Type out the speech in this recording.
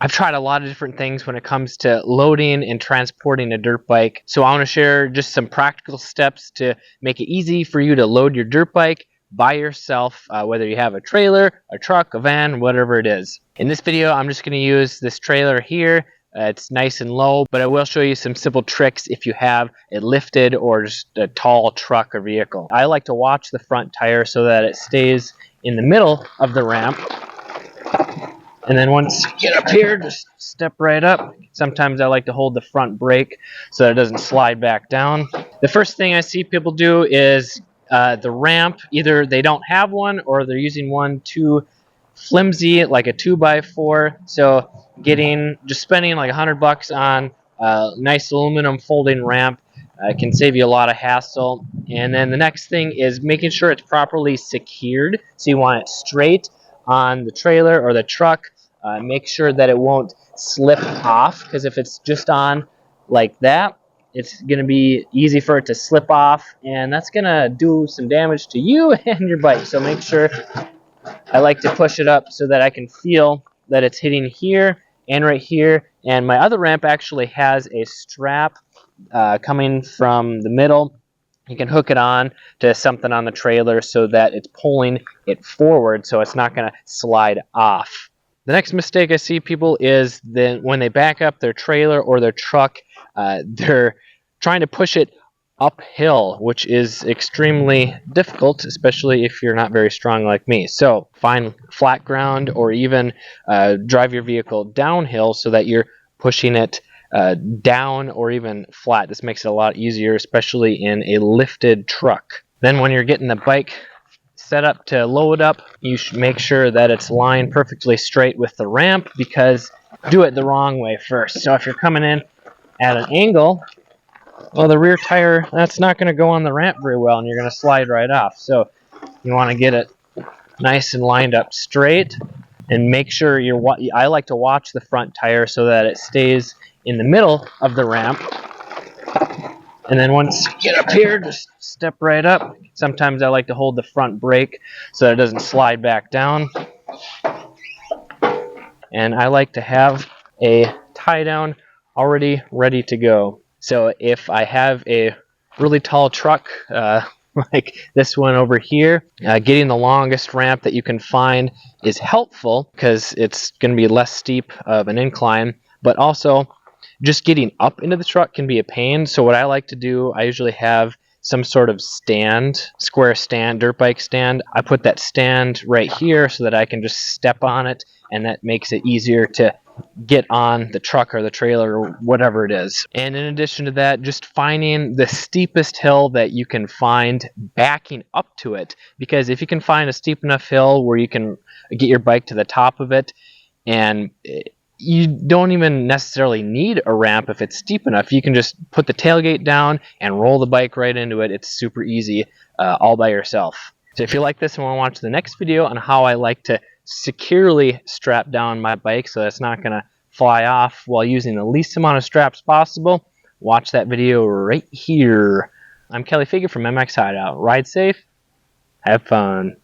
I've tried a lot of different things when it comes to loading and transporting a dirt bike. So I want to share just some practical steps to make it easy for you to load your dirt bike by yourself, whether you have a trailer, a truck, a van, whatever it is. In this video, I'm just going to use this trailer here. It's nice and low, but I will show you some simple tricks if you have a lifted or just a tall truck or vehicle. I like to watch the front tire so that it stays in the middle of the ramp. And then once you get up here, just step right up. Sometimes I like to hold the front brake so that it doesn't slide back down. The first thing I see people do is the ramp, either they don't have one or they're using one too flimsy, like a 2x4. So just spending like $100 on a nice aluminum folding ramp can save you a lot of hassle. And then the next thing is making sure it's properly secured. So you want it straight on the trailer or the truck. Make sure that it won't slip off, because if it's just on like that, it's going to be easy for it to slip off, and that's going to do some damage to you and your bike. So make sure, I like to push it up so that I can feel that it's hitting here and right here. And my other ramp actually has a strap coming from the middle. You can hook it on to something on the trailer so that it's pulling it forward so it's not going to slide off. The next mistake I see people is then when they back up their trailer or their truck, they're trying to push it uphill, which is extremely difficult, especially if you're not very strong like me. So find flat ground, or even drive your vehicle downhill so that you're pushing it down or even flat. This makes it a lot easier, especially in a lifted truck. Then when you're getting the bike set up to load up, you should make sure that it's lined perfectly straight with the ramp, because do it the wrong way first. So if you're coming in at an angle, well, the rear tire, that's not going to go on the ramp very well, and you're going to slide right off. So you want to get it nice and lined up straight, and make sure I like to watch the front tire so that it stays in the middle of the ramp. And then once you get up here, just step right up. Sometimes I like to hold the front brake so that it doesn't slide back down. And I like to have a tie down already ready to go. So if I have a really tall truck, like this one over here, getting the longest ramp that you can find is helpful, because it's going to be less steep of an incline, but also just getting up into the truck can be a pain. So what I like to do, I usually have some sort of stand, square stand, dirt bike stand. I put that stand right here so that I can just step on it, and that makes it easier to get on the truck or the trailer or whatever it is. And in addition to that, just finding the steepest hill that you can find, backing up to it. Because if you can find a steep enough hill where you can get your bike to the top of it, and you don't even necessarily need a ramp if it's steep enough. You can just put the tailgate down and roll the bike right into it. It's super easy all by yourself. So if you like this and want to watch the next video on how I like to securely strap down my bike so that it's not going to fly off while using the least amount of straps possible, watch that video right here. I'm Kelly Figure from MX Hideout. Ride safe, have fun.